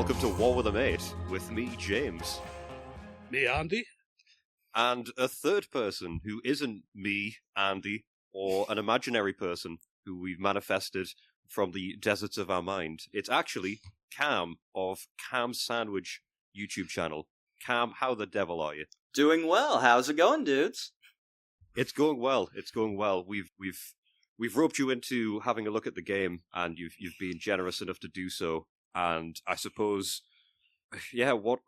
welcome to War with a Mate, with me, James. Me, Andy. And a third person who isn't me, Andy, or an imaginary person who we've manifested from the deserts of our mind. It's actually Cam of KamSandwich YouTube channel. Cam, how the devil are you? Doing well. How's it going, dudes? It's going well. It's going well. We've roped you into having a look at the game, and you've been generous enough to do so. And I suppose, yeah, what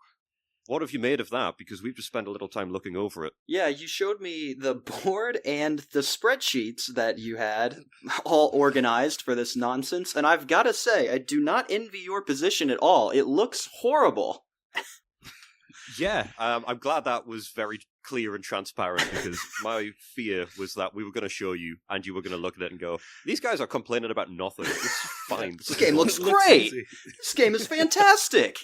have you made of that? Because we've just spent a little time looking over it. Yeah, you showed me the board and the spreadsheets that you had all organized for this nonsense, and I've got to say, I do not envy your position at all. It looks horrible. Yeah, I'm glad that was very clear and transparent, because my fear was that we were going to show you, and you were going to look at it and go, these guys are complaining about nothing. It's fine. This game looks great! This game is fantastic!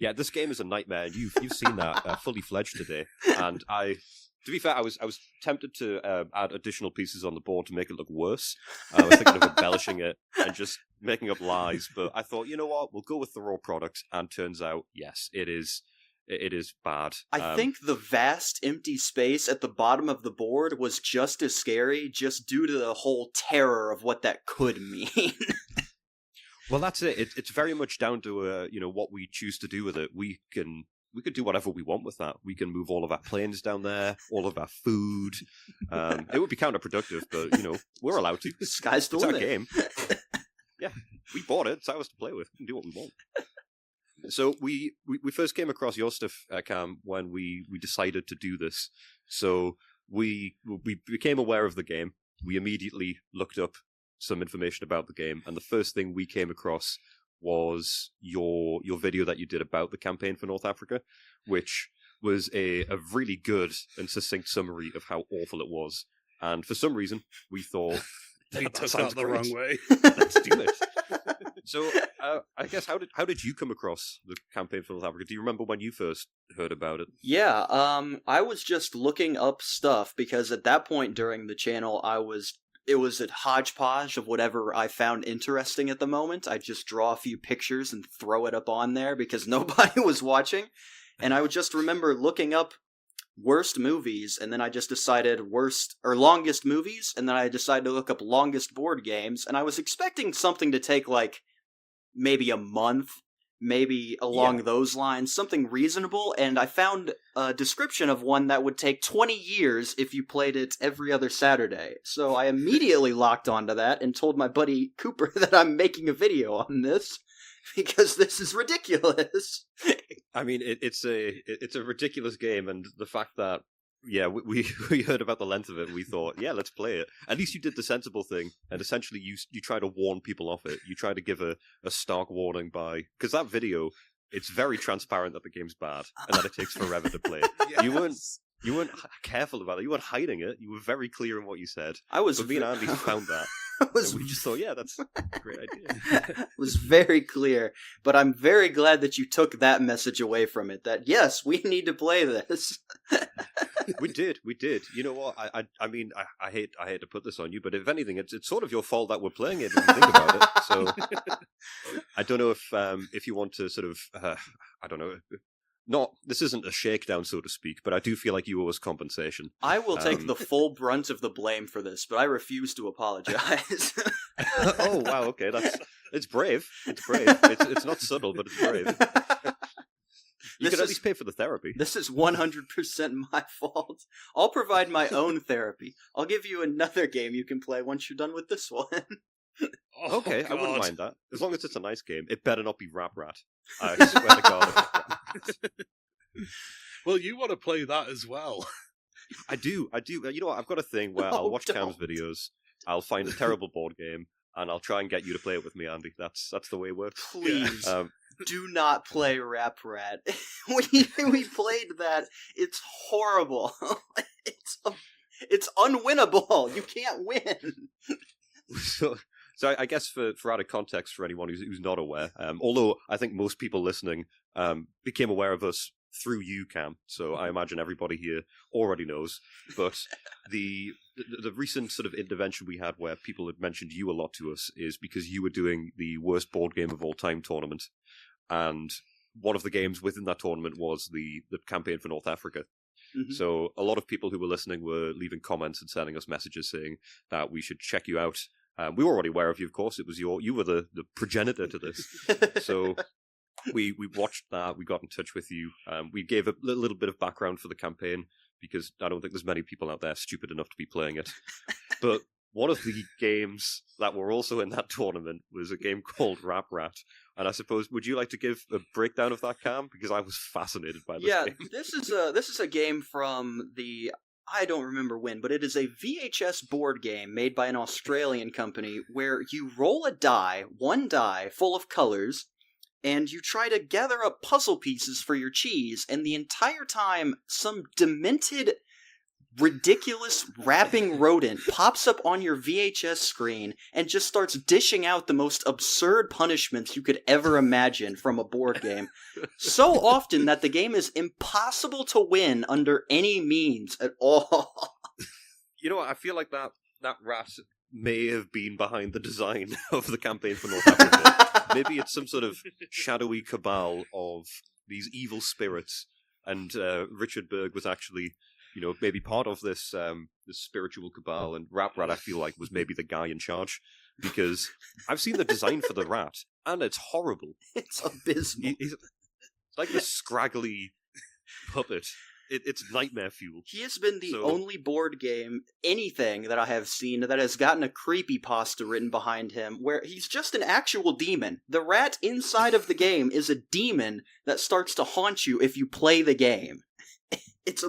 Yeah, this game is a nightmare, and you've seen that fully fledged today. And to be fair, I was tempted to add additional pieces on the board to make it look worse. I was thinking of embellishing it and just making up lies, but I thought, you know what, we'll go with the raw product. And turns out, yes, it is bad. I think the vast empty space at the bottom of the board was just as scary, just due to the whole terror of what that could mean. Well, that's it. It's very much down to what we choose to do with it. We could do whatever we want with that. We can move all of our planes down there, all of our food. It would be counterproductive, but we're allowed to. Sky's the limit. It's our game. Yeah, we bought it. It's ours to play with. We can do what we want. So we first came across your stuff, Cam, when we decided to do this. So we became aware of the game. We immediately looked up some information about the game, and the first thing we came across was your video that you did about the campaign for North Africa, which was a really good and succinct summary of how awful it was. And for some reason, we thought we took that the wrong way. Let's do it. So, I guess how did you come across the campaign for North Africa? Do you remember when you first heard about it? Yeah, I was just looking up stuff because at that point during the channel, it was a hodgepodge of whatever I found interesting at the moment. I'd just draw a few pictures and throw it up on there because nobody was watching. And I would just remember looking up worst movies, and then I just decided longest movies, and then I decided to look up longest board games, and I was expecting something to take maybe a month, maybe along those lines, something reasonable, and I found a description of one that would take 20 years if you played it every other Saturday. So I immediately locked onto that and told my buddy Cooper that I'm making a video on this, because this is ridiculous. I mean, it's a ridiculous game, and the fact that, we heard about the length of it, and we thought, yeah, let's play it. At least you did the sensible thing, and essentially you try to warn people off it. You try to give a stark warning because that video, it's very transparent that the game's bad, and that it takes forever to play. Yes. You weren't careful about it. You weren't hiding it. You were very clear in what you said. But me and Andy found that. We just thought, yeah, that's a great idea. It was very clear, but I'm very glad that you took that message away from it, that yes, we need to play this. We did. You know what? I mean, I hate to put this on you, but if anything, it's sort of your fault that we're playing it if you think about it. So I don't know if you want to sort of, I don't know. This isn't a shakedown, so to speak, but I do feel like you owe us compensation. I will take the full brunt of the blame for this, but I refuse to apologize. Oh, wow, okay, it's brave. It's brave. It's not subtle, but it's brave. You could at least pay for the therapy. This is 100% my fault. I'll provide my own therapy. I'll give you another game you can play once you're done with this one. Okay, I wouldn't mind that. As long as it's a nice game. It better not be Rap Rat. I swear to God. Well, you want to play that as well. I do. You know what? I've got a thing where I'll watch Cam's videos, I'll find a terrible board game, and I'll try and get you to play it with me, Andy. That's the way it works. Please, do not play Rap Rat. we played that. It's horrible. It's unwinnable. You can't win. So I guess for added context for anyone who's not aware, although I think most people listening became aware of us through you, Cam. So I imagine everybody here already knows. But the recent sort of intervention we had where people had mentioned you a lot to us is because you were doing the worst board game of all time tournament. And one of the games within that tournament was the campaign for North Africa. Mm-hmm. So a lot of people who were listening were leaving comments and sending us messages saying that we should check you out. We were already aware of you, of course. It was you were the progenitor to this. So we watched that. We got in touch with you. We gave a little bit of background for the campaign because I don't think there's many people out there stupid enough to be playing it. But one of the games that were also in that tournament was a game called Rap Rat. And I suppose, would you like to give a breakdown of that, Cam? Because I was fascinated by this game. Yeah, this is a game from the, I don't remember when, but it is a VHS board game made by an Australian company where you roll a die, one die full of colors, and you try to gather up puzzle pieces for your cheese, and the entire time some demented, ridiculous rapping rodent pops up on your VHS screen and just starts dishing out the most absurd punishments you could ever imagine from a board game. So often that the game is impossible to win under any means at all. You know what? I feel like that rat may have been behind the design of the campaign for North Africa. Maybe it's some sort of shadowy cabal of these evil spirits, and Richard Berg was actually, maybe part of this spiritual cabal, and Rap Rat, I feel like, was maybe the guy in charge, because I've seen the design for the rat, and it's horrible. It's abysmal. He's like this scraggly puppet. It's nightmare fuel. He has been the only board game, anything that I have seen, that has gotten a creepypasta written behind him, where he's just an actual demon. The rat inside of the game is a demon that starts to haunt you if you play the game. It's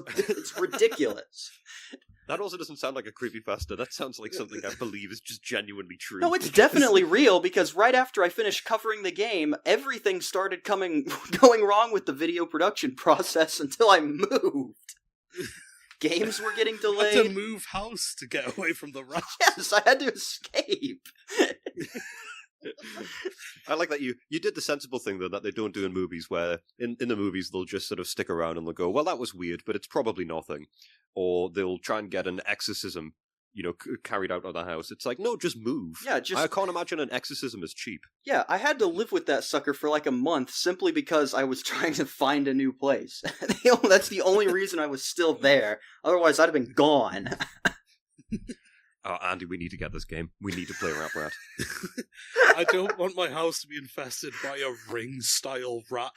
ridiculous. That also doesn't sound like a creepypasta. That sounds like something I believe is just genuinely true. No, it's definitely real, because right after I finished covering the game, everything started going wrong with the video production process until I moved. Games were getting delayed. You had to move house to get away from the rat. Yes, I had to escape. I like that you did the sensible thing, though, that they don't do in movies, where in the movies they'll just sort of stick around and they'll go, well, that was weird, but it's probably nothing. Or they'll try and get an exorcism, carried out of the house. It's like, no, just move. Yeah, I can't imagine an exorcism is cheap. Yeah, I had to live with that sucker for like a month simply because I was trying to find a new place. That's the only reason I was still there. Otherwise, I'd have been gone. Oh, Andy, we need to get this game. We need to play Rap Rat. I don't want my house to be infested by a ring-style rat.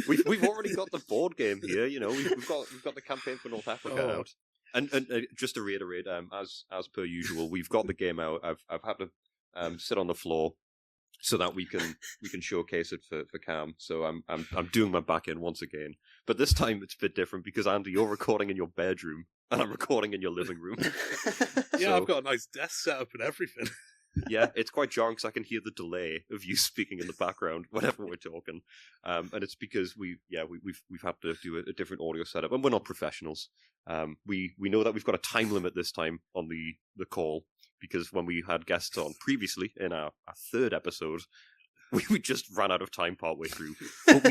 We've already got the board game here. We've got the campaign for North Africa out. And just to reiterate, as per usual, we've got the game out. I've had to sit on the floor so that we can showcase it for Cam. So I'm doing my back end once again. But this time it's a bit different because, Andy, you're recording in your bedroom and I'm recording in your living room. Yeah, I've got a nice desk set up and everything. Yeah, it's quite jarring because I can hear the delay of you speaking in the background whenever we're talking, and it's because we've had to do a different audio setup, and we're not professionals. We know that we've got a time limit this time on the call, because when we had guests on previously in our third episode, we just ran out of time partway through. But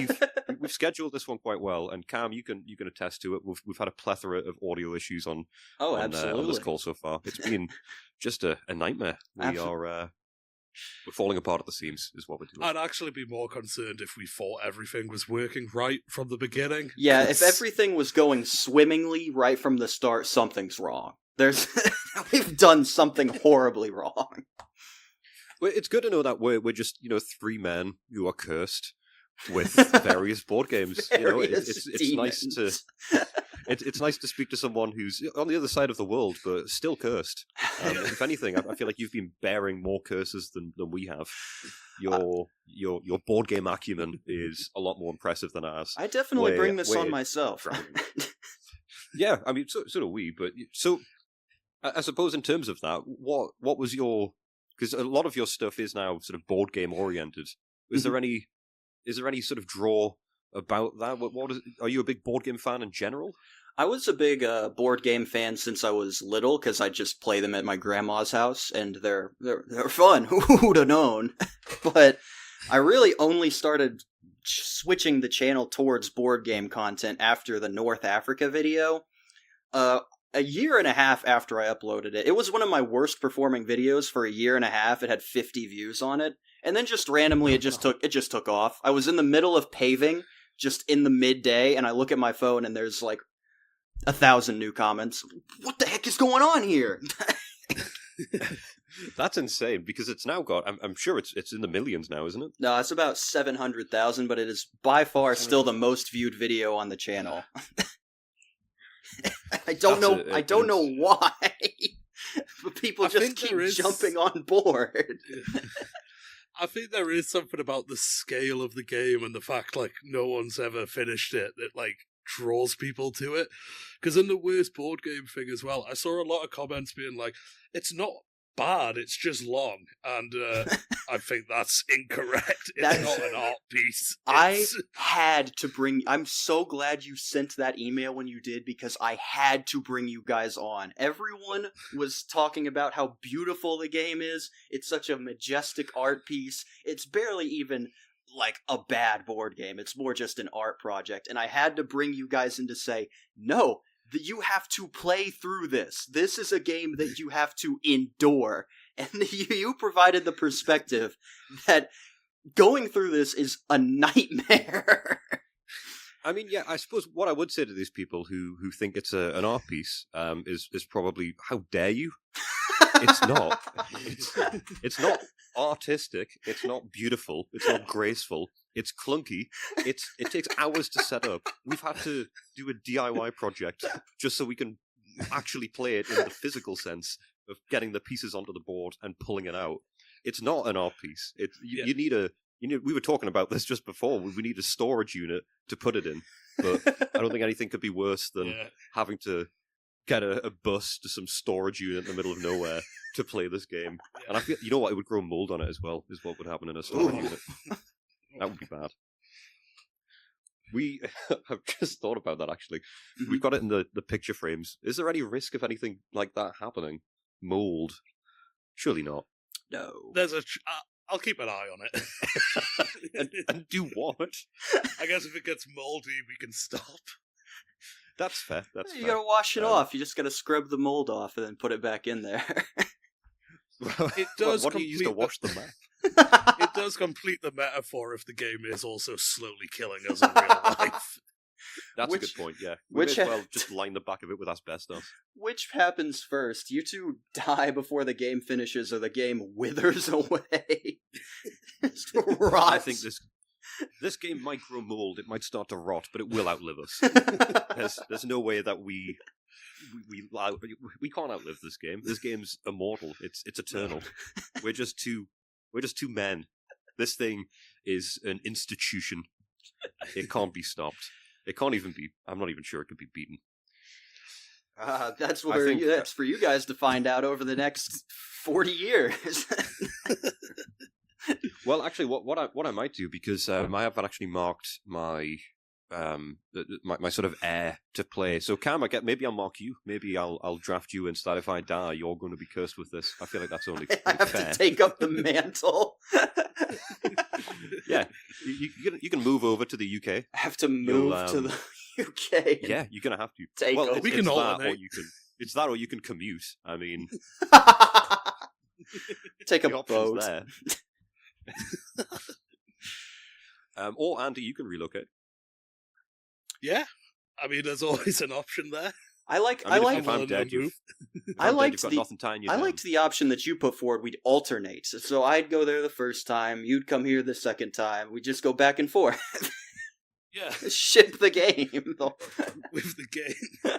we've scheduled this one quite well, and Cam, you can attest to it. We've had a plethora of audio issues on this call so far. It's been just a nightmare. We're falling apart at the seams, is what we're doing. I'd actually be more concerned if we thought everything was working right from the beginning. Yeah, if everything was going swimmingly right from the start, something's wrong. We've done something horribly wrong. Well, it's good to know that we're just three men who are cursed with various board games. It's nice to it's nice to speak to someone who's on the other side of the world but still cursed. If anything, I feel like you've been bearing more curses than we have. Your board game acumen is a lot more impressive than ours. I definitely bring this on myself. Yeah, I mean, so do we. But so I suppose in terms of that, what was your? Because a lot of your stuff is now sort of board game oriented. Is there any sort of draw about that? Are you a big board game fan in general? I was a big board game fan since I was little, because I just play them at my grandma's house, and they're fun. Who'd have known? But I really only started switching the channel towards board game content after the North Africa video. A year and a half after I uploaded it, it was one of my worst performing videos for a year and a half. It had 50 views on it, and then just randomly it just took off. I was in the middle of paving, just in the midday, and I look at my phone and there's like 1,000 new comments. What the heck is going on here? That's insane, because it's now got, I'm sure it's in the millions now, isn't it? No, it's about 700,000, but it is by far still the most viewed video on the channel. I don't know why, but people just keep jumping on board. I think there is something about the scale of the game and the fact, like, no one's ever finished it that, like, draws people to it. Because in the worst board game thing as well, I saw a lot of comments being like, it's not bad, it's just long. And I think that's incorrect. It's not an art piece. I'm so glad you sent that email when you did, because I had to bring you guys on. Everyone was talking about how beautiful the game is. It's such a majestic art piece. It's barely even like a bad board game. It's more just an art project. And I had to bring you guys in to say, no, that you have to play through this. This is a game that you have to endure. And you provided the perspective that going through this is a nightmare. I mean, yeah, I suppose what I would say to these people who think it's an art piece is probably, how dare you? It's not. It's not artistic. It's not beautiful. It's not graceful. It's clunky. It takes hours to set up. We've had to do a DIY project just so we can actually play it in the physical sense of getting the pieces onto the board and pulling it out. It's not an art piece. You need we were talking about this just before. We need a storage unit to put it in, but I don't think anything could be worse than having to get a bus to some storage unit in the middle of nowhere to play this game. And I feel, you know what, it would grow mold on it as well, is what would happen in a storage unit. That would be bad. We have just thought about that, actually. Mm-hmm. We've got it in the picture frames. Is there any risk of anything like that happening? Mold? Surely not. No. There's I'll keep an eye on it. and do what? I guess if it gets moldy, we can stop. That's fair. You gotta wash it off. You just gotta scrub the mold off and then put it back in there. It does. What do you use to wash the map? It does complete the metaphor if the game is also slowly killing us in real life. That's a good point, yeah. We may as well just line the back of it with asbestos. Which happens first? You two die before the game finishes, or the game withers away? I think this game might grow mold, it might start to rot, but it will outlive us. There's no way that we can't outlive this game. This game's immortal. It's eternal. We're just two men. This thing is an institution. It can't be stopped. It can't even be. I'm not even sure it could be beaten. That's for you guys to find out over the next 40 years. Well, actually, what I might do, because I have actually marked my my sort of heir to play. So Cam, maybe I'll mark you. Maybe I'll draft you instead. If I die, you're going to be cursed with this. I feel like that's only fair. I have to take up the mantle. Yeah, you can move over to the UK. I have to move to the UK. Yeah, you're gonna have to. We can alternate. It's that, or you can commute. I mean, take a boat. There. Or Andy, you can relocate. Yeah, I mean, there's always an option there. If I'm dead, you've got nothing tying you down. I liked the option that you put forward. We'd alternate. So I'd go there the first time, you'd come here the second time. We'd just go back and forth. Yeah. Ship the game. With the game.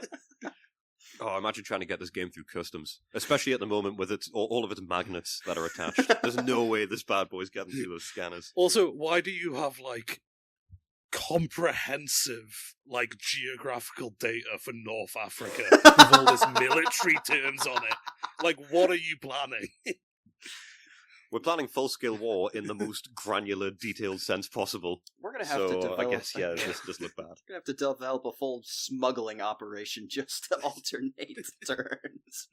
Oh, imagine trying to get this game through customs, especially at the moment with all of its magnets that are attached. There's no way this bad boy's getting through those scanners. Also, why do you have, like, comprehensive, like, geographical data for North Africa with all this military terms on it? Like, what are you planning? We're planning full-scale war in the most granular, detailed sense possible. We're going to have to develop... I guess, this does look bad. We're going to have to develop a full smuggling operation just to alternate turns.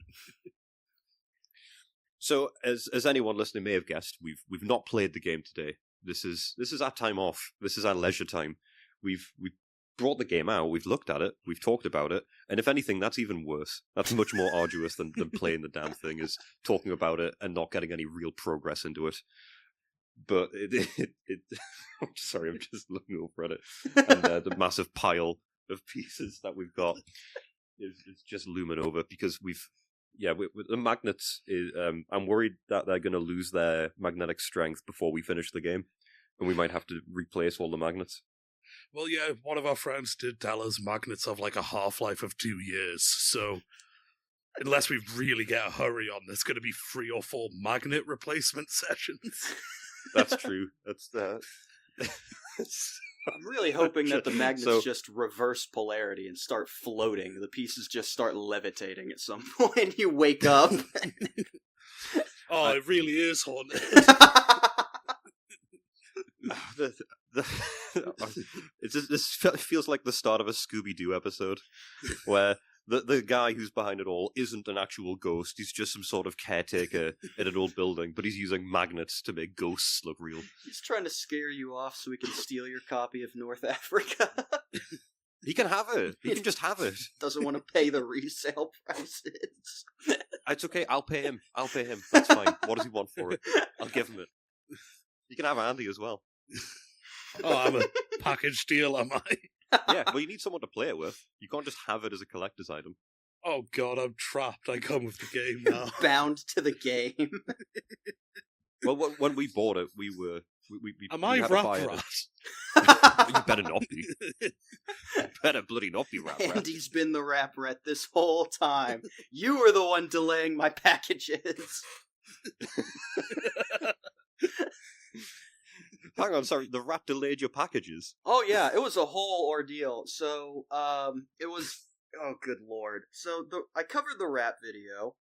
So, as anyone listening may have guessed, we've not played the game today. This is our time off. This is our leisure time. We've brought the game out. We've looked at it. We've talked about it. And if anything, that's even worse. That's much more arduous than playing the damn thing. Is talking about it and not getting any real progress into it. But I'm sorry, I'm just looking over at it, and the massive pile of pieces that we've got is just looming over because with the magnets. I'm worried that they're going to lose their magnetic strength before we finish the game, and we might have to replace all the magnets. Well, yeah, one of our friends did tell us magnets have like a half-life of 2 years, so unless we really get a hurry on, there's going to be 3 or 4 magnet replacement sessions. That's true. That's I'm really hoping that the magnets just reverse polarity and start floating. The pieces just start levitating at some point. You wake up. Oh, it really is haunted. This feels like the start of a Scooby-Doo episode where the guy who's behind it all isn't an actual ghost. He's just some sort of caretaker in an old building, but he's using magnets to make ghosts look real. He's trying to scare you off so he can steal your copy of North Africa. He can have it. He can just have it. Doesn't want to pay the resale prices. It's okay. I'll pay him. That's fine. What does he want for it? I'll give him it. You can have Andy as well. Oh, I'm a package deal, am I? Yeah, well, you need someone to play it with. You can't just have it as a collector's item. Oh god, I'm trapped. I come with the game now. Bound to the game. Well, when we bought it, we were... Am I Rap Rat? You better not be. You better bloody not be Rap Rat. Andy's been the Rap Rat this whole time. You were the one delaying my packages. Hang on, sorry, the rat delayed your packages? Oh yeah, it was a whole ordeal. So, it was... Oh, good lord. So, I covered the rap video,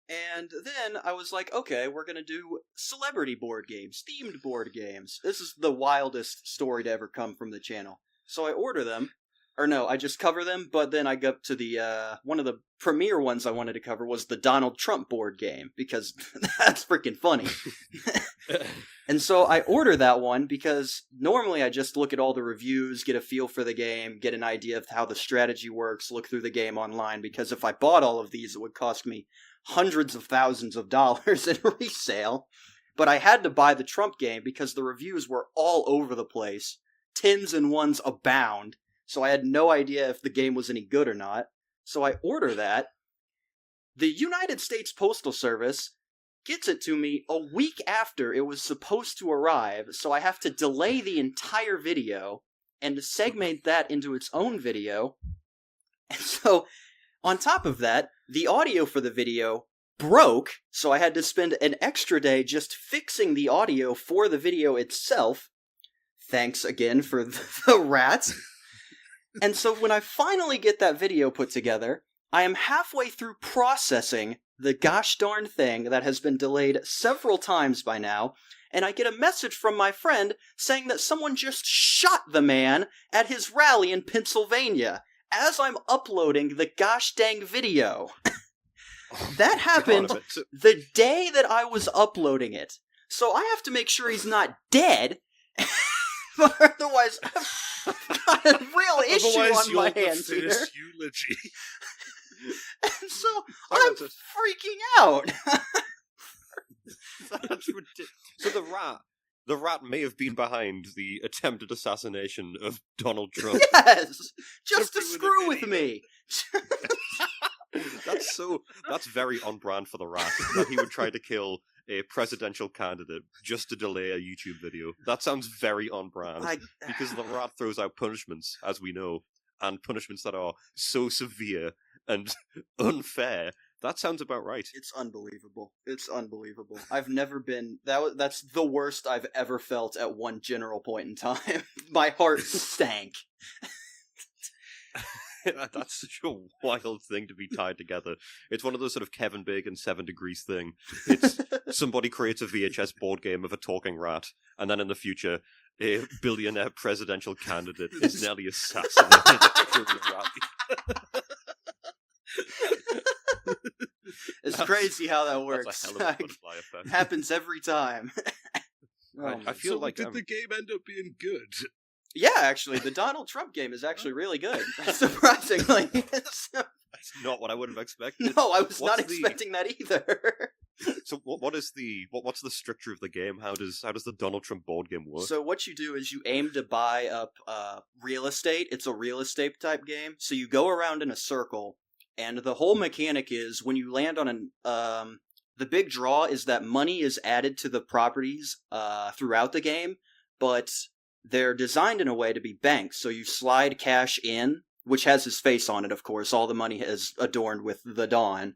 and then I was like, okay, we're gonna do celebrity board games, themed board games. This is the wildest story to ever come from the channel. So I order them, or no, I just cover them, but then I go to the, one of the premier ones I wanted to cover was the Donald Trump board game, because that's freaking funny. And so I order that one because normally I just look at all the reviews, get a feel for the game, get an idea of how the strategy works, look through the game online, because if I bought all of these, it would cost me hundreds of thousands of dollars in resale. But I had to buy the Trump game because the reviews were all over the place. 10s and 1s abound. So I had no idea if the game was any good or not. So I order that. The United States Postal Service gets it to me a week after it was supposed to arrive, so I have to delay the entire video and segment that into its own video. And so, on top of that, the audio for the video broke, so I had to spend an extra day just fixing the audio for the video itself. Thanks again for the rats. And so when I finally get that video put together, I am halfway through processing the gosh darn thing that has been delayed several times by now, and I get a message from my friend saying that someone just shot the man at his rally in Pennsylvania as I'm uploading the gosh dang video. That happened the day that I was uploading it. So I have to make sure he's not dead, but otherwise I've got a real issue on my hands here. Eulogy. And so I'm freaking out. That's ridiculous. So the rat may have been behind the attempted assassination of Donald Trump. Yes, just to screw with me. That's very on brand for the rat. That he would try to kill a presidential candidate just to delay a YouTube video. That sounds very on brand because the rat throws out punishments, as we know, and punishments that are so severe and unfair. That sounds about right. It's unbelievable. It's unbelievable. I've never been... That's the worst I've ever felt at one general point in time. My heart stank. That's such a wild thing to be tied together. It's one of those sort of Kevin Bacon 7 Degrees thing. It's somebody creates a VHS board game of a talking rat, and then in the future, a billionaire presidential candidate is nearly assassinated during a rally. It's crazy how that works. That's a hell of a butterfly effect. Happens every time. I feel so like did the game end up being good? Yeah, actually, the Donald Trump game is actually really good. Surprisingly. that's not what I would have expected. No, I was not expecting that either. So what's the structure of the game? How does the Donald Trump board game work? So what you do is you aim to buy up real estate. It's a real estate type game. So you go around in a circle, and the whole mechanic is when you land on the big draw is that money is added to the properties throughout the game, but they're designed in a way to be banks. So you slide cash in, which has his face on it, of course. All the money is adorned with the Don.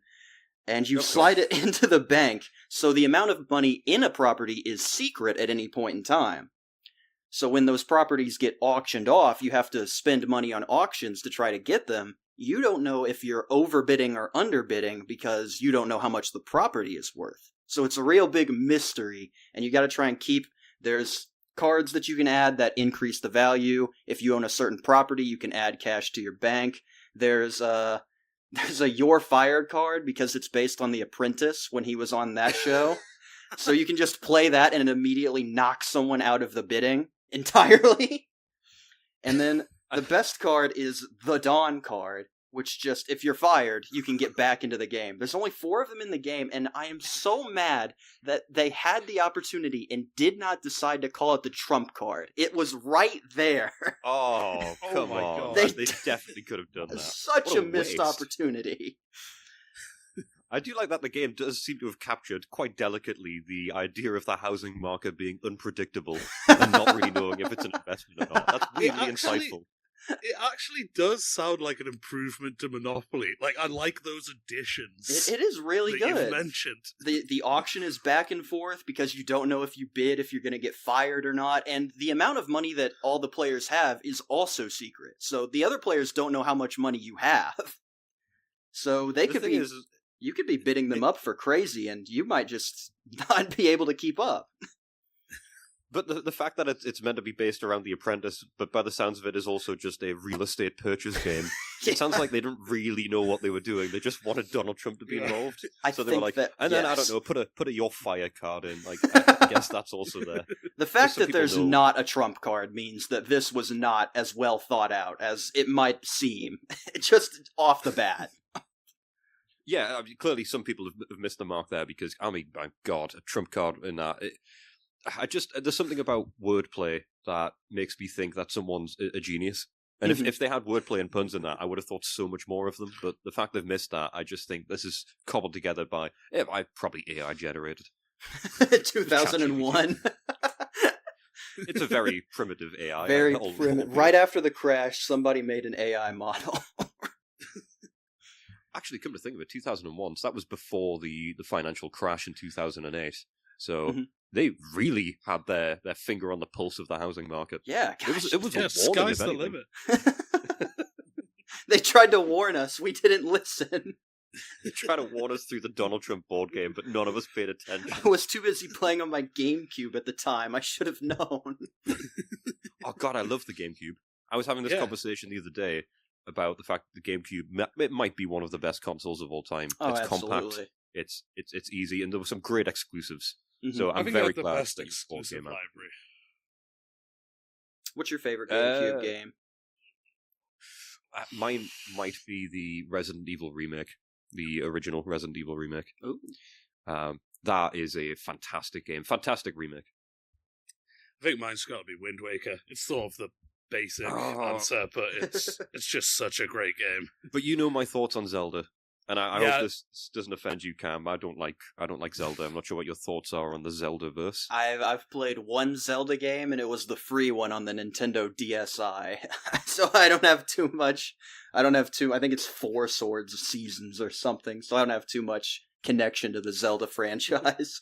And you slide it into the bank, so the amount of money in a property is secret at any point in time. So when those properties get auctioned off, you have to spend money on auctions to try to get them. You don't know if you're overbidding or underbidding because you don't know how much the property is worth. So it's a real big mystery, and you gotta try and keep... There's cards that you can add that increase the value. If you own a certain property, you can add cash to your bank. There's a You're Fired card because it's based on The Apprentice when he was on that show. So you can just play that and it immediately knocks someone out of the bidding entirely. And then the best card is the Dawn card, which just, if you're fired, you can get back into the game. There's only 4 of them in the game, and I am so mad that they had the opportunity and did not decide to call it the Trump card. It was right there. Oh, come my on. God. They definitely could have done that. Such What a missed waste. opportunity. I do like that the game does seem to have captured quite delicately the idea of the housing market being unpredictable and not really knowing if it's an investment or not. That's really insightful. It actually does sound like an improvement to Monopoly. Like, I like those additions. It is really that good. you've mentioned. The auction is back and forth because you don't know if you bid, if you're going to get fired or not, and the amount of money that all the players have is also secret. So the other players don't know how much money you have. So they could be... You could be bidding them up for crazy, and you might just not be able to keep up. But the fact that it's meant to be based around The Apprentice, but by the sounds of it is also just a real estate purchase game. It sounds like they didn't really know what they were doing. They just wanted Donald Trump to be involved. So they were like, and then, I don't know, put a Your Fire card in. Like, I guess that's also there. The fact that there's not a Trump card means that this was not as well thought out as it might seem. Just off the bat. Yeah, I mean, clearly some people have missed the mark there because, I mean, my God, a Trump card in that. There's something about wordplay that makes me think that someone's a genius. And if they had wordplay and puns in that, I would have thought so much more of them. But the fact they've missed that, I just think this is cobbled together by probably AI generated. 2001. It's a very primitive AI. Very primitive. Right after the crash, somebody made an AI model. Actually, come to think of it, 2001, so that was before the financial crash in 2008. So they really had their finger on the pulse of the housing market. Yeah, gosh. It was a warning, sky's the limit. They tried to warn us. We didn't listen. They tried to warn us through the Donald Trump board game, but none of us paid attention. I was too busy playing on my GameCube at the time. I should have known. Oh God, I love the GameCube. I was having this conversation the other day about the fact that the GameCube it might be one of the best consoles of all time. Oh, it's absolutely. compact, it's easy, and there were some great exclusives. Mm-hmm. So I'm I think very you have the glad best that this board exclusive came out. library. What's your favorite GameCube game? Mine might be the Resident Evil remake, the original Resident Evil remake. Ooh. That is a fantastic game, fantastic remake. I think mine's got to be Wind Waker. It's sort of the basic answer, but it's just such a great game. But you know my thoughts on Zelda, and I hope this doesn't offend you, Cam. I don't like Zelda. I'm not sure what your thoughts are on the Zelda-verse. I've played one Zelda game, and it was the free one on the Nintendo DSi. So I don't have too much. I think it's 4 Swords Seasons or something. So I don't have too much connection to the Zelda franchise.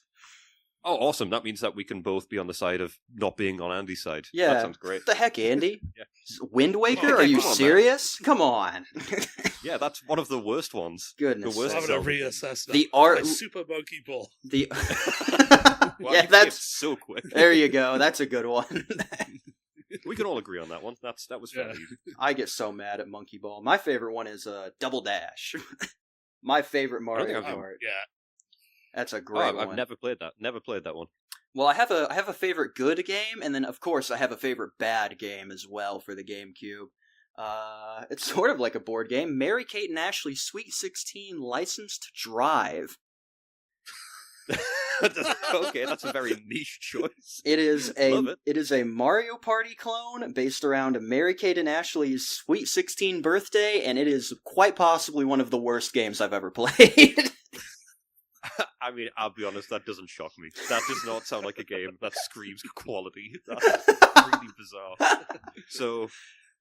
Oh, awesome. That means that we can both be on the side of not being on Andy's side. Yeah. That sounds great. What the heck, Andy? Yeah. Wind Waker? Oh, Are you come on, serious? Come on. Yeah, that's one of the worst ones. Goodness. The worst I'm going to Zelda. reassess that. The art... Like Super Monkey Ball. Wow, Yeah, you that's... so quick. There you go. That's a good one. We can all agree on that one. That was fun. Yeah. I get so mad at Monkey Ball. My favorite one is Double Dash. My favorite Mario Kart. Yeah. That's a great one. I've never played that. Never played that one. Well, I have a favorite good game, and then of course I have a favorite bad game as well for the GameCube. It's sort of like a board game. Mary Kate and Ashley Sweet 16 License to Drive. Okay, that's a very niche choice. It is Love it. It is a Mario Party clone based around Mary Kate and Ashley's Sweet 16 birthday, and it is quite possibly one of the worst games I've ever played. I mean, I'll be honest, that doesn't shock me. That does not sound like a game that screams quality. That's really bizarre. So,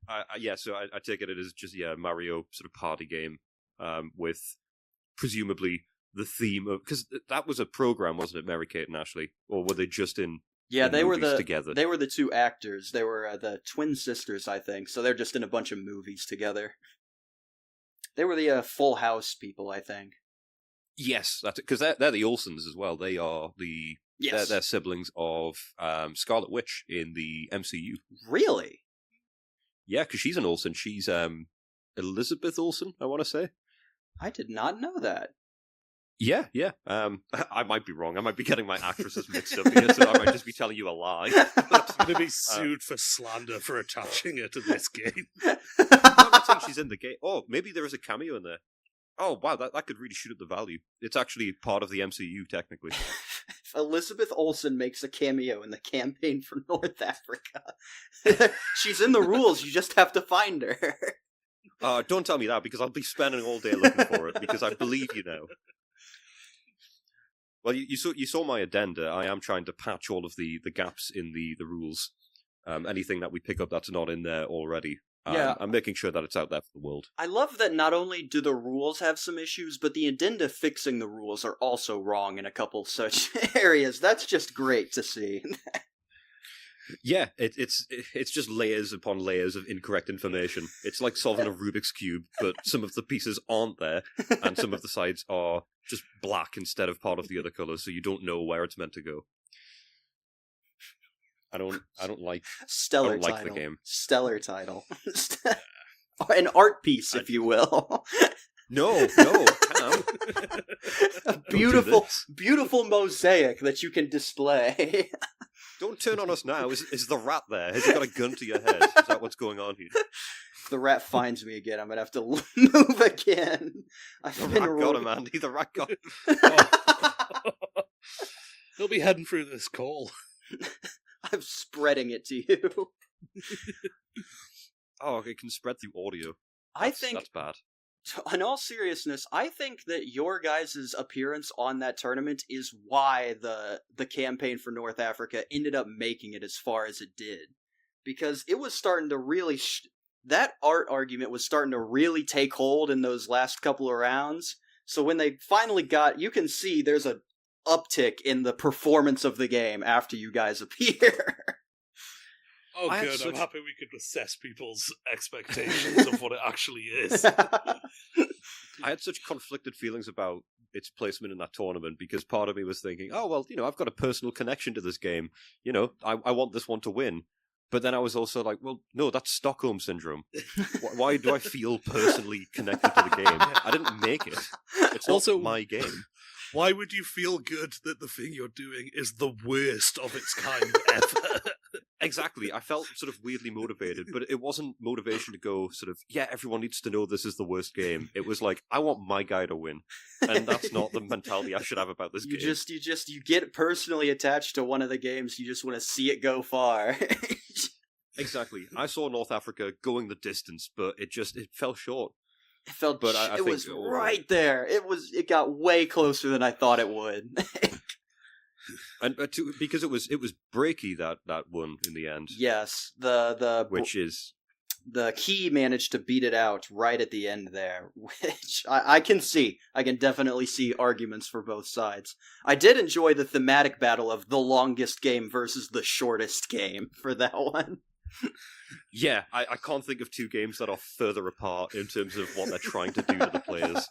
I take it is just, Mario sort of party game with presumably the theme of... Because that was a program, wasn't it, Mary Kate and Ashley? Or were they just in they were together? They were the two actors. They were the twin sisters, I think, so they're just in a bunch of movies together. They were the Full House people, I think. Yes, that's it. Because they're the Olsens as well. They are they're siblings of Scarlet Witch in the MCU. Really? Yeah, because she's an Olsen. She's Elizabeth Olsen, I want to say. I did not know that. Yeah. I might be wrong. I might be getting my actresses mixed up here, so I might just be telling you a lie. She's going to be sued for slander for attaching her to this game. I'm not saying she's in the game. Oh, maybe there is a cameo in there. Oh, wow, that could really shoot up the value. It's actually part of the MCU, technically. Elizabeth Olsen makes a cameo in the campaign for North Africa. She's in the rules, you just have to find her. Don't tell me that, because I'll be spending all day looking for it, because I believe you now. Well, you saw my addenda. I am trying to patch all of the gaps in the rules. Anything that we pick up that's not in there already. I'm making sure that it's out there for the world. I love that not only do the rules have some issues, but the addenda fixing the rules are also wrong in a couple such areas. That's just great to see. Yeah, it's just layers upon layers of incorrect information. It's like solving a Rubik's Cube, but some of the pieces aren't there, and some of the sides are just black instead of part of the other colours, so you don't know where it's meant to go. I don't like Stellar title. Like the game. Stellar title. An art piece, if you will. No, Cam. A beautiful mosaic that you can display. Don't turn on us now. Is the rat there? Has he got a gun to your head? Is that what's going on here? If the rat finds me again, I'm going to have to move again. The rat got him, Andy. The rat got him. Oh. He'll be heading through this call. I'm spreading it to you. Oh, it can spread through audio. I think that's bad. In all seriousness, I think that your guys' appearance on that tournament is why the campaign for North Africa ended up making it as far as it did. Because it was starting to really... that art argument was starting to really take hold in those last couple of rounds. So when they finally you can see there's a uptick in the performance of the game after you guys appear. Oh, good. I'm happy we could assess people's expectations of what it actually is. I had such conflicted feelings about its placement in that tournament, because part of me was thinking, oh, well, I've got a personal connection to this game. I want this one to win. But then I was also like, well, no, that's Stockholm Syndrome. Why do I feel personally connected to the game? I didn't make it. It's also not my game. Why would you feel good that the thing you're doing is the worst of its kind ever? Exactly. I felt sort of weirdly motivated, but it wasn't motivation to go sort of, everyone needs to know this is the worst game. It was like, I want my guy to win. And that's not the mentality I should have about this game. You get personally attached to one of the games, you just want to see it go far. Exactly. I saw North Africa going the distance, but it fell short. It felt, but it was right there. It got way closer than I thought it would. And because it was Breaky that won in the end. Yes, which is the key managed to beat it out right at the end there, which I can definitely see arguments for both sides. I did enjoy the thematic battle of the longest game versus the shortest game for that one. Yeah, I can't think of two games that are further apart in terms of what they're trying to do to the players.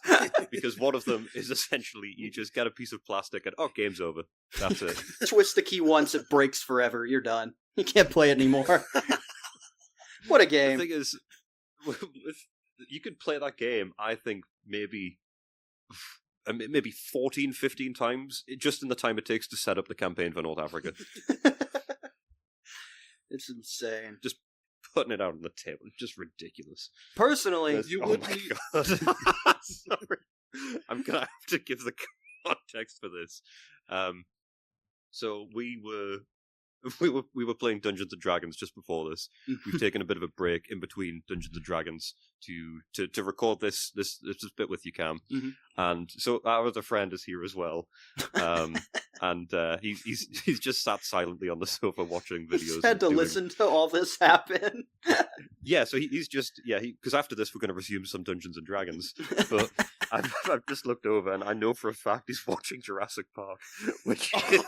Because one of them is essentially, you just get a piece of plastic and, game's over. That's it. Twist the key once, it breaks forever, you're done. You can't play it anymore. What a game. The thing is, you could play that game, I think, maybe maybe 14, 15 times, just in the time it takes to set up the campaign for North Africa. It's insane. Just putting it out on the table. It's just ridiculous. Personally, You oh would my need- God. Sorry. I'm going to have to give the context for this. So we were playing Dungeons and Dragons just before this. We've taken a bit of a break in between Dungeons and Dragons to record this bit with you, Cam. Mhm. And so our other friend is here as well. And he's just sat silently on the sofa watching videos. just had to and doing- listen to all this happen. Yeah, so he's just because after this we're going to resume some Dungeons and Dragons. But I've just looked over and I know for a fact he's watching Jurassic Park, which is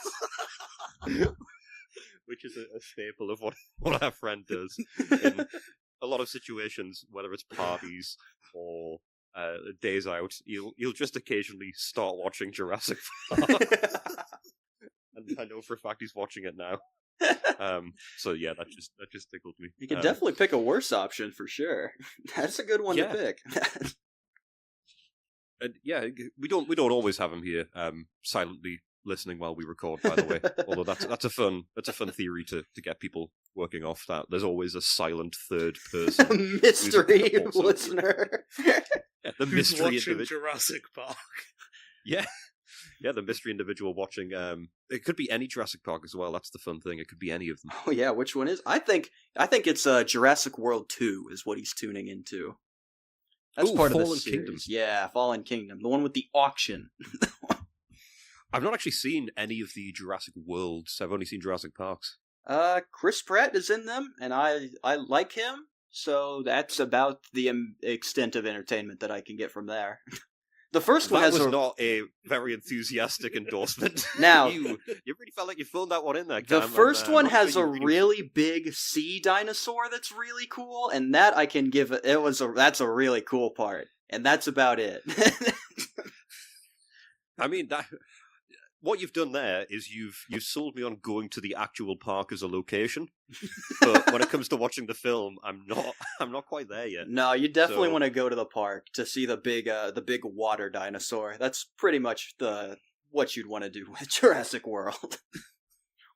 which is a staple of what our friend does in a lot of situations, whether it's parties or days out. He'll just occasionally start watching Jurassic Park, and I know for a fact he's watching it now. So yeah, that just tickled me. You can definitely pick a worse option for sure. That's a good one to Yeah. pick. And yeah, we don't always have him here silently listening while we record, by the way. Although that's a fun theory to get people working off that. There's always a silent third person. Mystery also- listener. Yeah, the Who's mystery watching individual. Jurassic Park? Yeah. Yeah, the mystery individual watching. It could be any Jurassic Park as well. That's the fun thing. It could be any of them. Oh yeah, which one is? I think it's Jurassic World 2 is what he's tuning into. That's Ooh, part of the Fallen series. Kingdom. Yeah, Fallen Kingdom, the one with the auction. I've not actually seen any of the Jurassic Worlds. I've only seen Jurassic Parks. Chris Pratt is in them, and I like him. So that's about the extent of entertainment that I can get from there. The first one That has was not a very enthusiastic endorsement. Now- you really felt like you phoned that one in there, The Cam. first I'm one not has sure a you really- really big sea dinosaur that's really cool, and that I can give that's a really cool part, and that's about it. I mean, what you've done there is you've sold me on going to the actual park as a location, but when it comes to watching the film, I'm not quite there yet. No, you definitely So- want to go to the park to see the big water dinosaur. That's pretty much what you'd want to do with Jurassic World.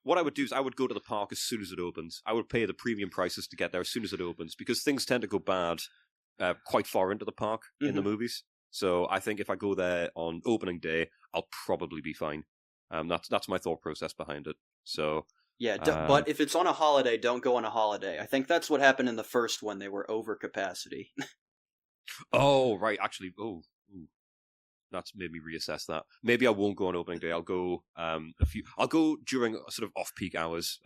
What I would do is I would go to the park as soon as it opens. I would pay the premium prices to get there as soon as it opens, because things tend to go bad quite far into the park in the movies. So I think if I go there on opening day, I'll probably be fine. That's my thought process behind it. So Yeah, but if it's on a holiday, don't go on a holiday. I think that's what happened in the first one. They were over capacity. oh right, actually, that's made me reassess that. Maybe I won't go on opening day. I'll go I'll go during sort of off-peak hours.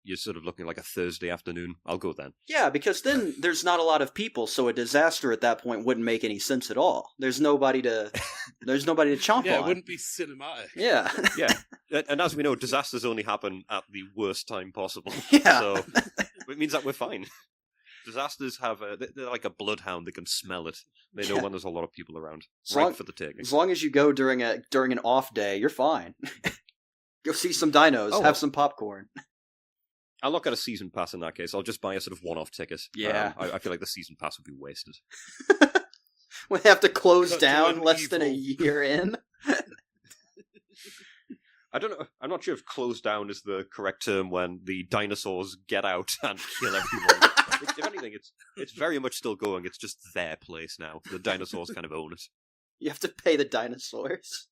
You're sort of looking like a Thursday afternoon. I'll go then. Yeah, because then there's not a lot of people, so a disaster at that point wouldn't make any sense at all. There's nobody to chomp Yeah, on. it wouldn't be cinematic. Yeah. Yeah, and as we know, disasters only happen at the worst time possible. Yeah. So it means that we're fine. Disasters they're like a bloodhound. They can smell it. They know Yeah. when there's a lot of people around. As Right long- for the taking. As long as you go during an off day, you're fine. Go see some dinos, Oh, well. have some popcorn. I'll look at a season pass in that case. I'll just buy a sort of one-off ticket. Yeah. I feel like the season pass would be wasted. We have to close Cut to down an less than a evil. year in. I don't know. I'm not sure if close down is the correct term when the dinosaurs get out and kill everyone. If anything, it's very much still going. It's just their place now. The dinosaurs kind of own it. You have to pay the dinosaurs.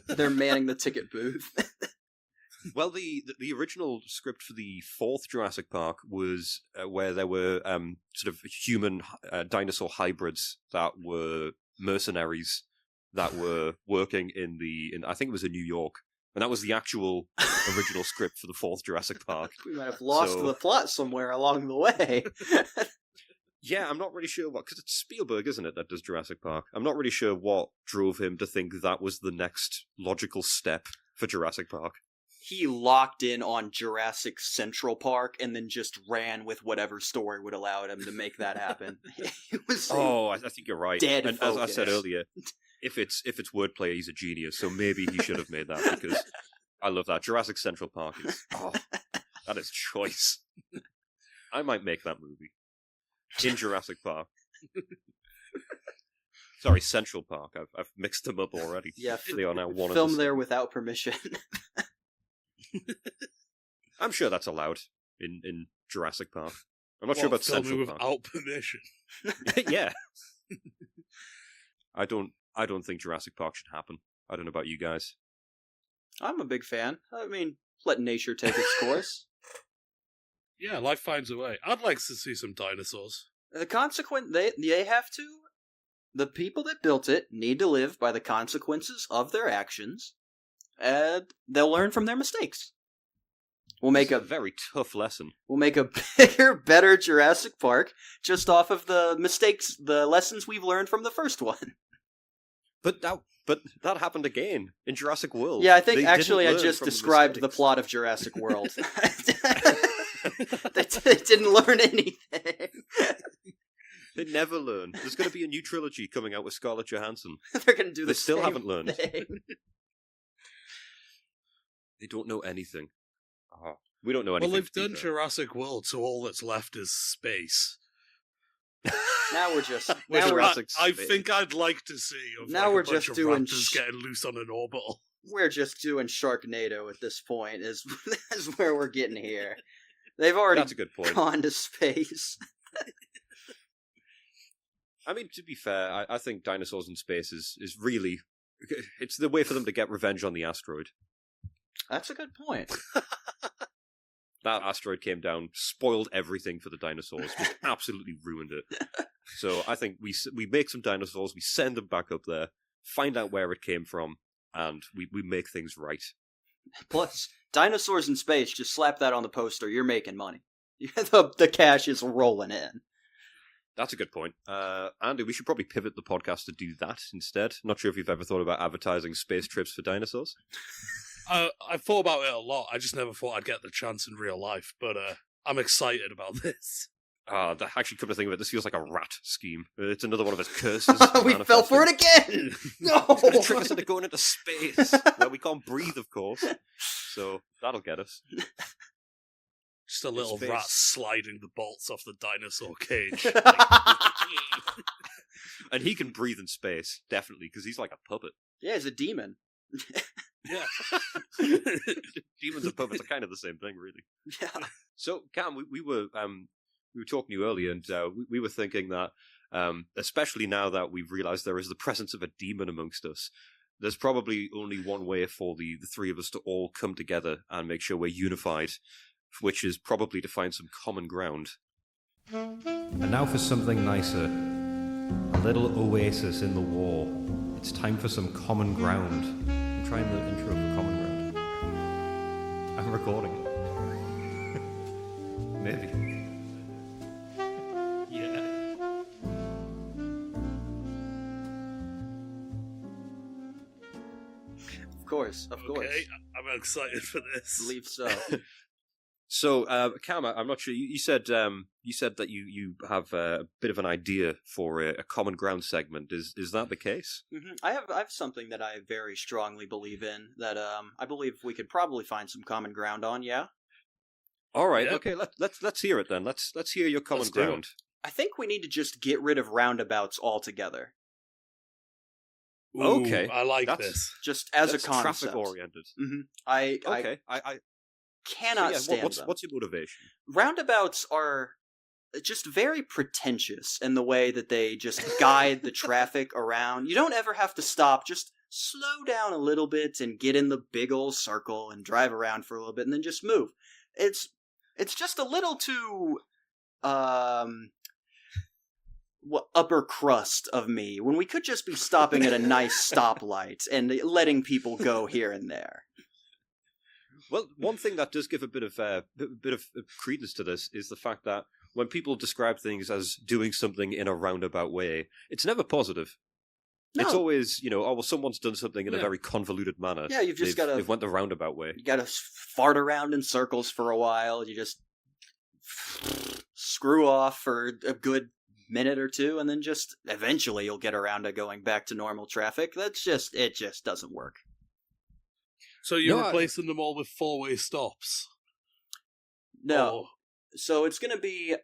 They're manning the ticket booth. Well, the original script for the fourth Jurassic Park was where there were sort of human dinosaur hybrids that were mercenaries that were working in I think it was in New York, and that was the actual original script for the fourth Jurassic Park. We might have lost So- the plot somewhere along the way. Yeah, I'm not really sure what, because it's Spielberg, isn't it, that does Jurassic Park? I'm not really sure what drove him to think that was the next logical step for Jurassic Park. He locked in on Jurassic Central Park and then just ran with whatever story would allow him to make that happen. It was I think you're right. Dead and as I said focus. earlier, if it's wordplay, he's a genius. So maybe he should have made that, because I love that. Jurassic Central Park is that is choice. I might make that movie in Jurassic Park. Sorry, Central Park. I've mixed them up already. Yeah, they are now one film of the there without permission. I'm sure that's allowed in Jurassic Park. I'm not sure about Central Park. Without permission. Yeah. I don't think Jurassic Park should happen. I don't know about you guys. I'm a big fan. I mean, let nature take its course. Yeah, life finds a way. I'd like to see some dinosaurs. The consequence, they have to. The people that built it need to live by the consequences of their actions, and they'll learn from their mistakes. We'll make a very tough lesson. We'll make a bigger, better Jurassic Park just off of the mistakes, the lessons we've learned from the first one. But that happened again in Jurassic World. Yeah, I think I just described the plot of Jurassic World. They didn't learn anything. They never learn. There's going to be a new trilogy coming out with Scarlett Johansson. They're going to do They the still same haven't learned. thing. They don't know anything. We don't know anything. Well, they've done Jurassic World, so all that's left is space. Now we're just. I think I'd like to see. Now we're just doing getting loose on an orbital. We're just doing Sharknado at this point. Is where we're getting here. They've already That's a good point. Gone to space. I mean, to be fair, I think dinosaurs in space is really... It's the way for them to get revenge on the asteroid. That's a good point. That asteroid came down, spoiled everything for the dinosaurs, just absolutely ruined it. So I think we make some dinosaurs, we send them back up there, find out where it came from, and we make things right. Plus, dinosaurs in space, just slap that on the poster, you're making money. The cash is rolling in. That's a good point. Andy, we should probably pivot the podcast to do that instead. Not sure if you've ever thought about advertising space trips for dinosaurs. I thought about it a lot. I just never thought I'd get the chance in real life, but I'm excited about this. Actually, come to think of it, this feels like a rat scheme. It's another one of his curses. We fell for it again! No! It's going to trick us into going into space, where we can't breathe, of course. So, that'll get us. Just a little rat sliding the bolts off the dinosaur cage. And he can breathe in space, definitely, because he's like a puppet. Yeah, he's a demon. Yeah. Demons and puppets are kind of the same thing, really. Yeah. So, Cam, we were talking to you earlier, and we were thinking that, especially now that we've realized there is the presence of a demon amongst us, there's probably only one way for the three of us to all come together and make sure we're unified, which is probably to find some common ground. And now for something nicer. A little oasis in the war. It's time for some common ground. I'm trying the intro for common ground. I'm recording it. Maybe. Yeah. Of course. Okay, I'm excited for this. I believe so. So, Cam, I'm not sure. You said that you have a bit of an idea for a common ground segment. Is that the case? Mm-hmm. I have something that I very strongly believe in that I believe we could probably find some common ground on. Yeah. All right. Yep. Okay. Let's hear it then. Let's hear your common ground. I think we need to just get rid of roundabouts altogether. Ooh, okay, I like this. Just as a concept. Traffic oriented. Mm-hmm. I cannot stand them. What's your motivation? Roundabouts are just very pretentious in the way that they just guide the traffic around. You don't ever have to stop. Just slow down a little bit and get in the big old circle and drive around for a little bit and then just move. It's just a little too upper crust of me when we could just be stopping at a nice stoplight and letting people go here and there. Well, one thing that does give a bit of credence to this is the fact that when people describe things as doing something in a roundabout way, it's never positive. No. It's always, someone's done something in a very convoluted manner. Yeah, they've went the roundabout way. You gotta fart around in circles for a while. You just screw off for a good minute or two, and then just eventually you'll get around to going back to normal traffic. It just doesn't work. So you're replacing them all with four-way stops? No. So it's going to be...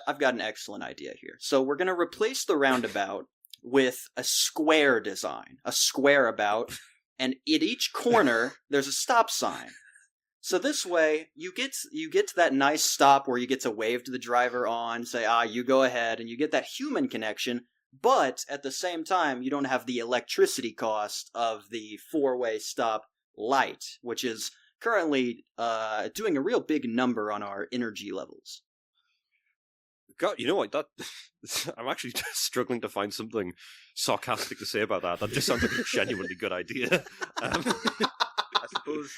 I've got an excellent idea here. So we're going to replace the roundabout with a square design, a squareabout, and at each corner there's a stop sign. So this way, you get to that nice stop where you get to wave to the driver on, say, you go ahead, and you get that human connection, but at the same time, you don't have the electricity cost of the four-way stop light, which is currently doing a real big number on our energy levels. God, you know what? I'm actually struggling to find something sarcastic to say about that. That just sounds like a genuinely good idea. I suppose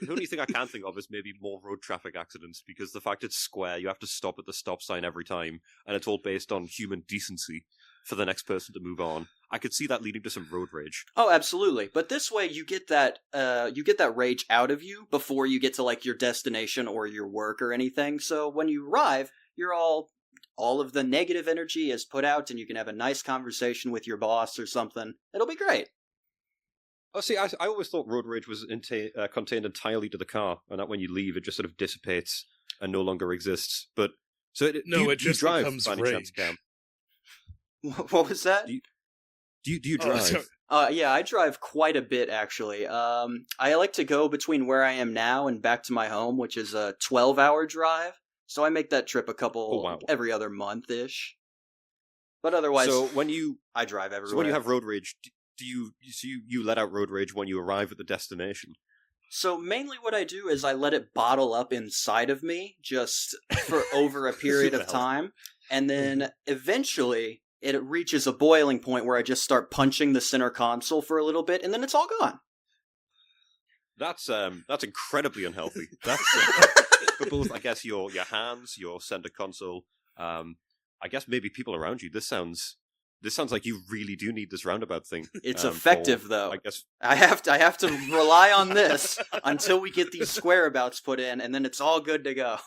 the only thing I can think of is maybe more road traffic accidents, because the fact it's square, you have to stop at the stop sign every time, and it's all based on human decency for the next person to move on. I could see that leading to some road rage. Oh, absolutely. But this way you get that rage out of you before you get to like your destination or your work or anything. So when you arrive, you're all of the negative energy is put out, and you can have a nice conversation with your boss or something. It'll be great. Oh, see, I always thought road rage was contained entirely to the car, and that when you leave, it just sort of dissipates and no longer exists. But so it just drive, becomes by any rage. chance, Cam? What was that? Do you drive? Yeah, I drive quite a bit, actually. I like to go between where I am now and back to my home, which is a 12-hour drive. So I make that trip every other month-ish. But otherwise, I drive everywhere. So when you have road rage, do you let out road rage when you arrive at the destination? So mainly what I do is I let it bottle up inside of me just for over a period of time. And then eventually it reaches a boiling point where I just start punching the center console for a little bit, and then it's all gone. That's incredibly unhealthy. That's for both, I guess, your hands, your center console. I guess maybe people around you. This sounds like you really do need this roundabout thing. It's effective, though. I guess I have to rely on this until we get these squareabouts put in, and then it's all good to go.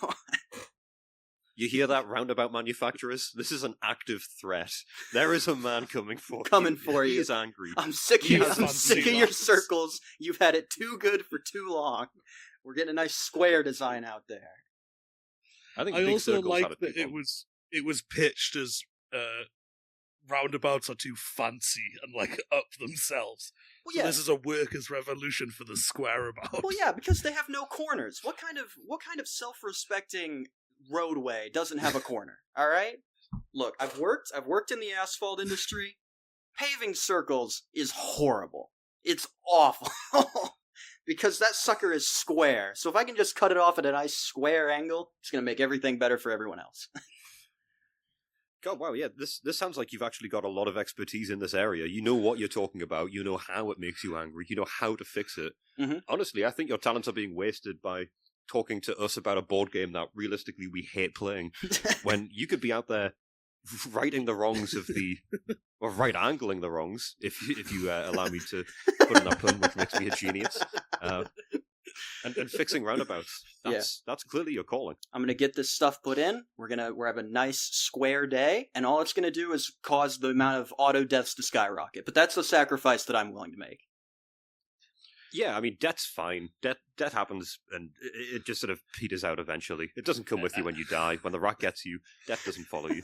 You hear that, roundabout manufacturers? This is an active threat. There is a man coming for you. He is angry. I'm sick of your circles. You've had it too good for too long. We're getting a nice square design out there. I also like that it was pitched as roundabouts are too fancy and like up themselves. Well, yeah. So this is a workers' revolution for the squareabout. Well, yeah, because they have no corners. What kind of self-respecting roadway doesn't have a corner? All right. Look, I've worked in the asphalt industry. Paving circles is horrible. It's awful. Because that sucker is square. So if I can just cut it off at a nice square angle, it's going to make everything better for everyone else. God, wow, yeah, this sounds like you've actually got a lot of expertise in this area. You know what you're talking about. You know how it makes you angry. You know how to fix it. Mm-hmm. Honestly, I think your talents are being wasted by talking to us about a board game that realistically we hate playing, when you could be out there righting the wrongs or right-angling the wrongs, if you allow me to put in that pun, which makes me a genius, and fixing roundabouts. That's clearly your calling. I'm going to get this stuff put in. We're have a nice square day, and all it's going to do is cause the amount of auto deaths to skyrocket. But that's the sacrifice that I'm willing to make. Yeah, I mean, death's fine. Death happens, and it just sort of peters out eventually. It doesn't come with you when you die. When the rat gets you, death doesn't follow you.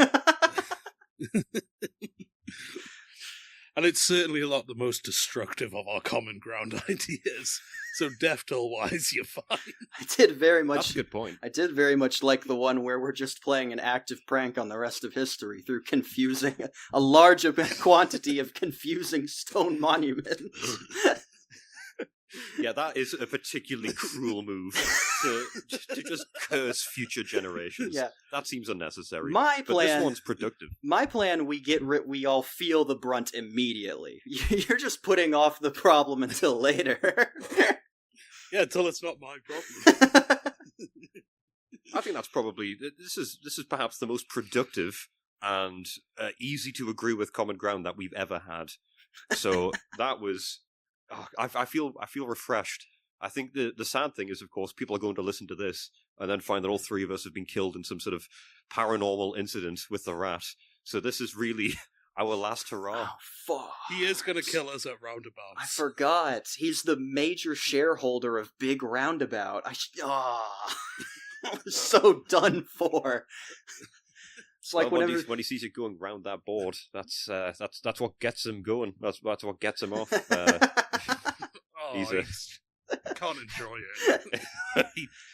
And it's certainly not the most destructive of our common ground ideas. So death toll-wise, you're fine. That's a good point. I did very much like the one where we're just playing an active prank on the rest of history through confusing a large quantity of confusing stone monuments. Yeah, that is a particularly cruel move to just curse future generations. Yeah. That seems unnecessary. But this one's productive. My plan, we all feel the brunt immediately. You're just putting off the problem until later. Yeah, until it's not my problem. I think that's probably this is perhaps the most productive and easy to agree with common ground that we've ever had. So that was. Oh, I feel refreshed. I think the sad thing is, of course, people are going to listen to this and then find that all three of us have been killed in some sort of paranormal incident with the rat. So this is really our last hurrah. Oh, fuck. He is going to kill us at Roundabouts. I forgot. He's the major shareholder of Big Roundabout. I was so done for. It's like well, whenever when he sees you going round that board, that's what gets him going. That's what gets him off. Can't enjoy it.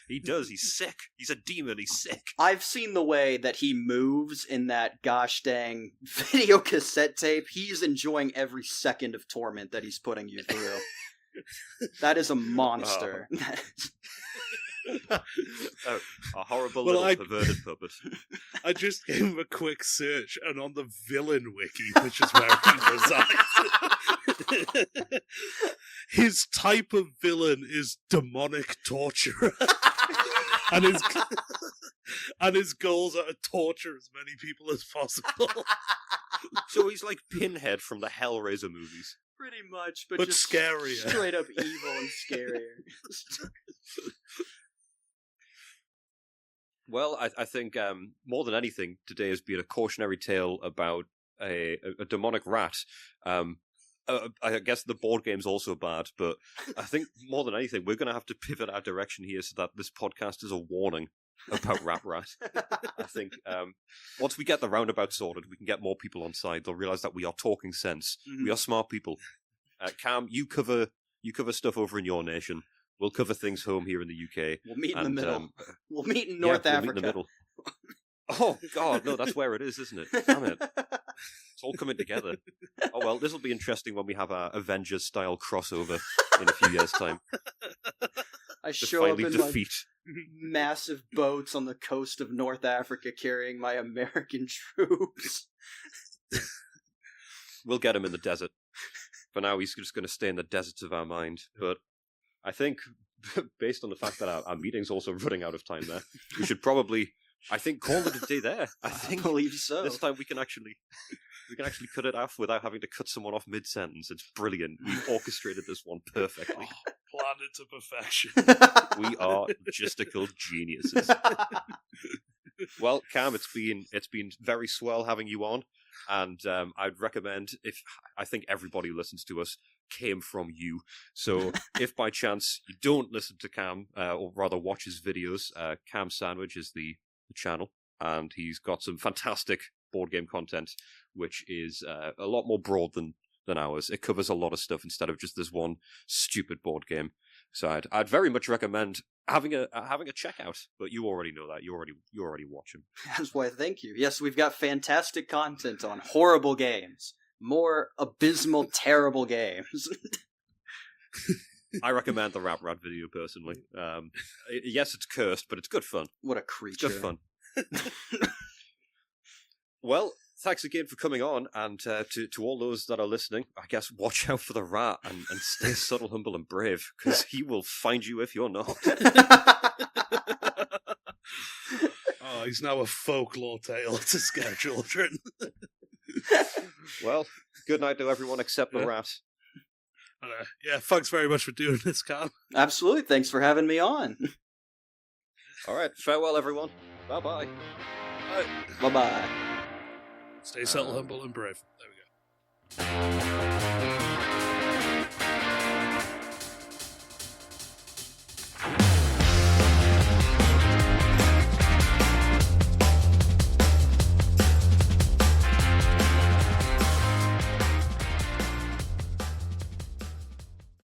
he does. He's sick. He's a demon. He's sick. I've seen the way that he moves in that gosh dang video cassette tape. He's enjoying every second of torment that he's putting you through. That is a monster. A horrible little perverted puppet. I just gave him a quick search, and on the villain wiki, which is where he resides, his type of villain is demonic torturer. and his goals are to torture as many people as possible. So he's like Pinhead from the Hellraiser movies. Pretty much, but just scarier. Straight up evil and scarier. Well, I think more than anything, today has been a cautionary tale about a demonic rat. I guess the board game's also bad, but I think more than anything, we're going to have to pivot our direction here so that this podcast is a warning about Rat. I think once we get the roundabout sorted, we can get more people on side. They'll realize that we are talking sense. Mm-hmm. We are smart people. Cam, you cover stuff over in your nation. We'll cover things home here in the UK. We'll meet in the middle. We'll meet in North Africa. We'll meet in the middle. Oh, God, no, that's where it is, isn't it? Damn it. It's all coming together. Oh, well, this will be interesting when we have our Avengers-style crossover in a few years' time. I show up in defeat. Massive boats on the coast of North Africa carrying my American troops. We'll get him in the desert. For now, he's just going to stay in the deserts of our mind. But I think, based on the fact that our meeting's also running out of time there, we should probably, I think, call it a day there. I believe so. This time we can actually cut it off without having to cut someone off mid-sentence. It's brilliant. We orchestrated this one perfectly. Planned it to perfection. We are logistical geniuses. Well, Cam, it's been very swell having you on, and I'd recommend, I think everybody who listens to us came from you. So if by chance you don't listen to Cam, or rather watch his videos, KamSandwich is the channel, and he's got some fantastic board game content, which is a lot more broad than ours. It covers a lot of stuff instead of just this one stupid board game. So I'd very much recommend having a checkout. But you already know that. You already watch him. That's why. Thank you. Yes, we've got fantastic content on horrible games. More abysmal, terrible games. I recommend the Rat video personally. Yes, it's cursed, but it's good fun. What a creature! It's good fun. Well, thanks again for coming on, and to all those that are listening, I guess watch out for the rat and stay subtle, humble, and brave, because he will find you if you're not. Oh, he's now a folklore tale to scare children. Well, good night to everyone except the rat. Yeah, thanks very much for doing this, Cam. Absolutely, thanks for having me on. All right, farewell, everyone. Bye-bye. Bye-bye. Stay subtle, humble, and brave. There we go.